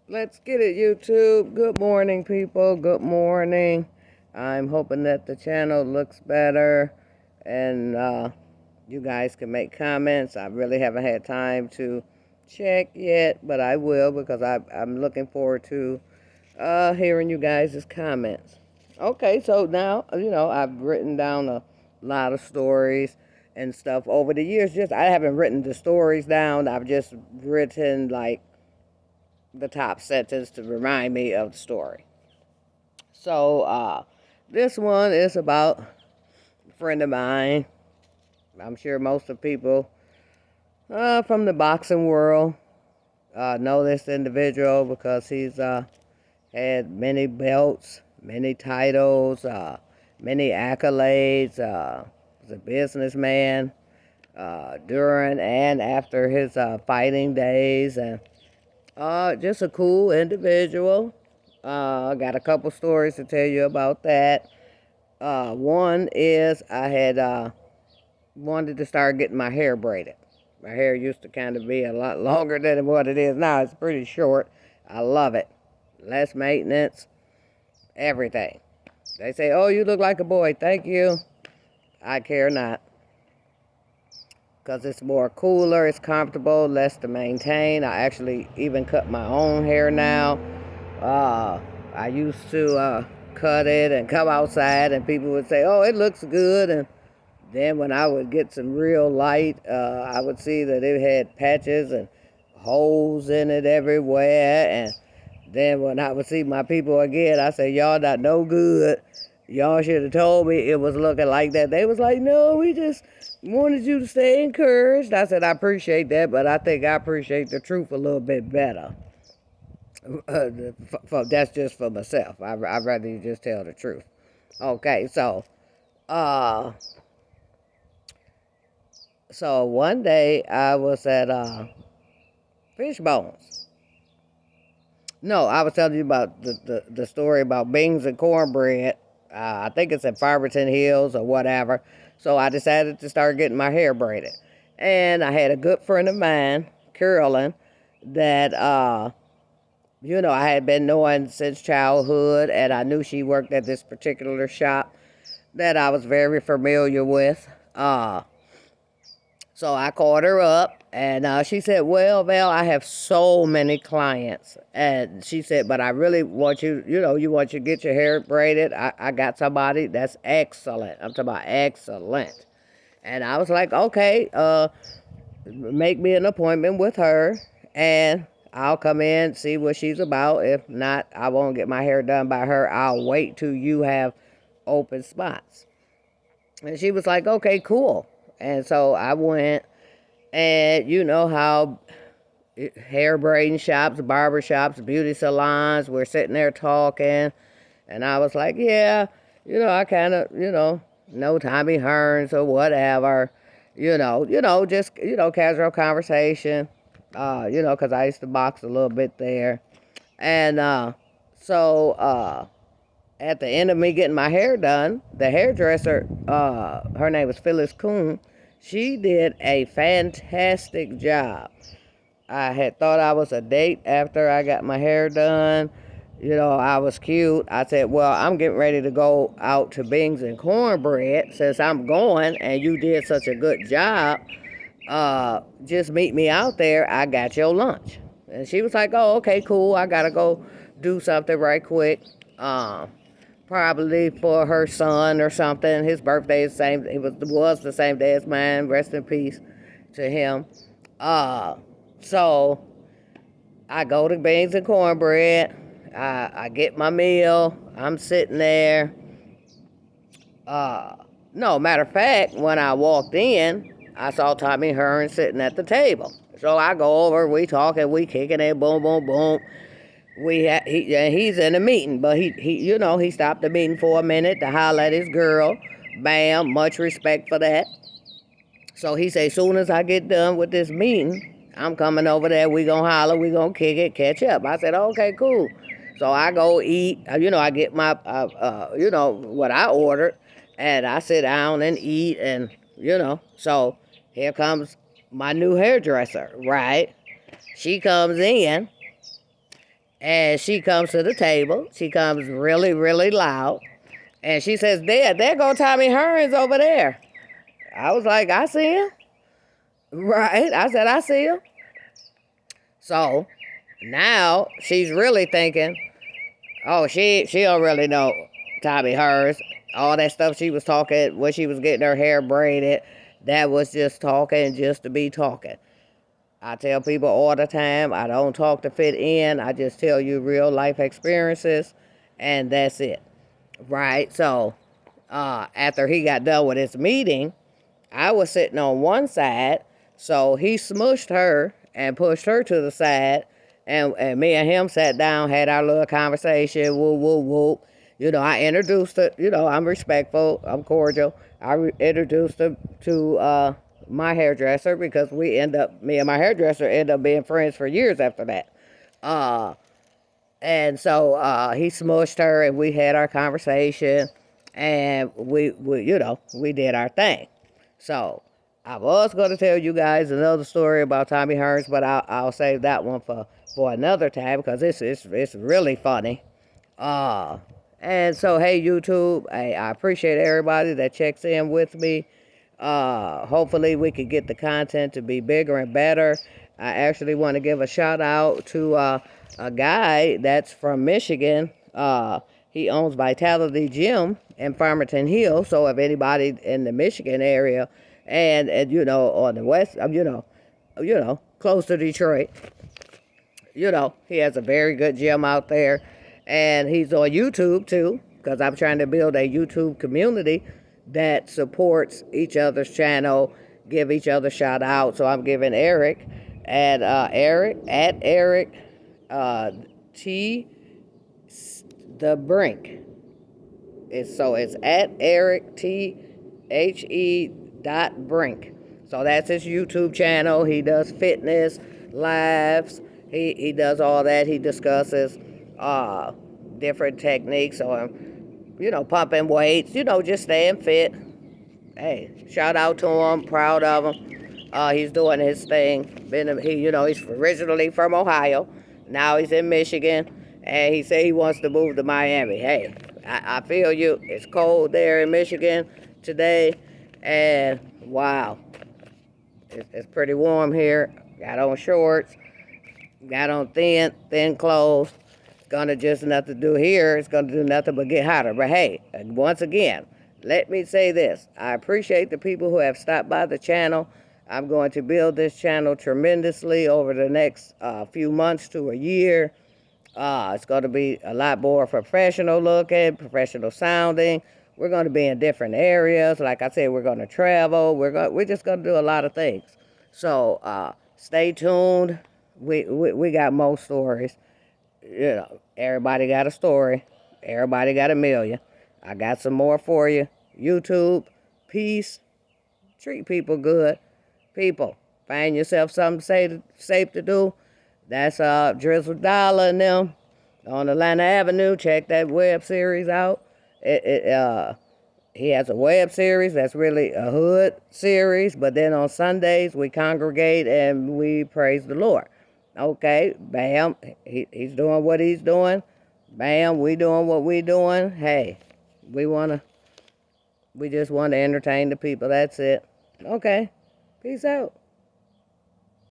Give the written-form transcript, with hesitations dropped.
Let's get it, YouTube. Good morning, people. Good morning. I'm hoping that the channel looks better and you guys can make comments. I really haven't had time to check yet, but I will because I'm looking forward to hearing you guys' comments. Okay, so now, I've written down a lot of stories and stuff over the years. Just I haven't written the stories down. I've just written like the top sentence to remind me of the story. So this one is about a friend of mine. I'm sure most of the people from the boxing world know this individual because he's had many belts, many titles, many accolades. He's a businessman during and after his fighting days, and just a cool individual. I got a couple stories to tell you about that. One is I had wanted to start getting my hair braided. My hair used to kind of be a lot longer than what it is now. It's pretty short. I love it. Less maintenance, everything. They say, oh, you look like a boy. Thank you. I care not. Because it's more cooler, it's comfortable, less to maintain. I actually even cut my own hair now. I used to cut it and come outside and people would say, oh, it looks good. And then when I would get some real light, I would see that it had patches and holes in it everywhere. And then when I would see my people again, I said, y'all not no good. Y'all should have told me it was looking like that. They was like, no, we just wanted you to stay encouraged. I said, I appreciate that, but I think I appreciate the truth a little bit better. That's just for myself. I'd rather you just tell the truth. Okay, uh, so one day I was at Fishbones. No, I was telling you about the story about beans and cornbread. I think it's at Farberton Hills or whatever. So I decided to start getting my hair braided. And I had a good friend of mine, Carolyn, that, I had been knowing since childhood. And I knew she worked at this particular shop that I was very familiar with. So I called her up and she said, well, Val, I have so many clients. And she said, but I really want you, you want you to get your hair braided. I got somebody that's excellent. I'm talking about excellent. And I was like, okay, make me an appointment with her and I'll come in, see what she's about. If not, I won't get my hair done by her. I'll wait till you have open spots. And she was like, okay, cool. And so I went, and you know how hair braiding shops, barber shops, beauty salons, we're sitting there talking. And I was like, yeah, I kind of, know Tommy Hearns or whatever, just, casual conversation, because I used to box a little bit there. And so at the end of me getting my hair done, the hairdresser, her name was Phyllis Kuhn, she did a fantastic job. I had thought I was a date after I got my hair done. I was cute. I said, well, I'm getting ready to go out to Bings and Cornbread since I'm going and you did such a good job. Just meet me out there. I got your lunch. And she was like, oh, okay, cool. I got to go do something right quick. Probably for her son or something. His birthday is the same. It was the same day as mine. Rest in peace to him. So I go to Beans and Cornbread. I get my meal. I'm sitting there. No, matter of fact, when I walked in, I saw Tommy Hearns sitting at the table. So I go over. We talking. We kicking it. Boom, boom, boom. He's in a meeting, but he stopped the meeting for a minute to holler at his girl. Bam, much respect for that. So he said, soon as I get done with this meeting, I'm coming over there. We gonna holler, we gonna kick it, catch up. I said, okay, cool. So I go eat. I get my, what I ordered, and I sit down and eat, and So here comes my new hairdresser, right? She comes in. And she comes to the table. She comes really, really loud. And she says, Dad, there go Tommy Hearns over there. I was like, I see him. Right. I said, I see him. So now she's really thinking, oh, she don't really know Tommy Hearns. All that stuff she was talking when she was getting her hair braided, that was just talking just to be talking. I tell people all the time, I don't talk to fit in. I just tell you real life experiences, and that's it. Right? So after he got done with his meeting, I was sitting on one side, so he smushed her and pushed her to the side, and me and him sat down, had our little conversation, whoop, whoop, whoop. I introduced her, I'm respectful, I'm cordial. Introduced her to my hairdresser because me and my hairdresser end up being friends for years after that. And so he smushed her and we had our conversation and we did our thing. So I was going to tell you guys another story about Tommy Hearns, but I'll save that one for another time because it's really funny. And so, hey, YouTube, I appreciate everybody that checks in with me. Hopefully we can get the content to be bigger and better. I actually want to give a shout out to a guy that's from Michigan. He owns Vitality Gym in Farmington Hills. So if anybody in the Michigan area and on the west, close to Detroit, he has a very good gym out there. And he's on YouTube too, because I'm trying to build a YouTube community that supports each other's channel, give each other shout out. So I'm giving Eric at Eric T the Brink. It's at Eric T He .brink. So that's his YouTube channel. He does fitness lives. He does all that. He discusses different techniques on, pumping weights, just staying fit. Hey, shout out to him. Proud of him. He's doing his thing. He's originally from Ohio. Now he's in Michigan. And he said he wants to move to Miami. Hey, I feel you. It's cold there in Michigan today. And wow, it's pretty warm here. Got on shorts. Got on thin clothes. It's going to just nothing to do here. It's going to do nothing but get hotter. But hey, once again, let me say this. I appreciate the people who have stopped by the channel. I'm going to build this channel tremendously over the next few months to a year. It's going to be a lot more professional looking, professional sounding. We're going to be in different areas. Like I said, we're going to travel. We're just going to do a lot of things. So stay tuned. We got more stories. Everybody got a story. Everybody got a million. I got some more for you. YouTube, peace. Treat people good. People, find yourself something safe to do. That's Drizzle Dollar and them on Atlanta Avenue. Check that web series out. He has a web series that's really a hood series, but then on Sundays we congregate and we praise the Lord. Okay, bam, he's doing what he's doing. Bam, we doing what we doing. Hey, we just want to entertain the people. That's it. Okay, peace out.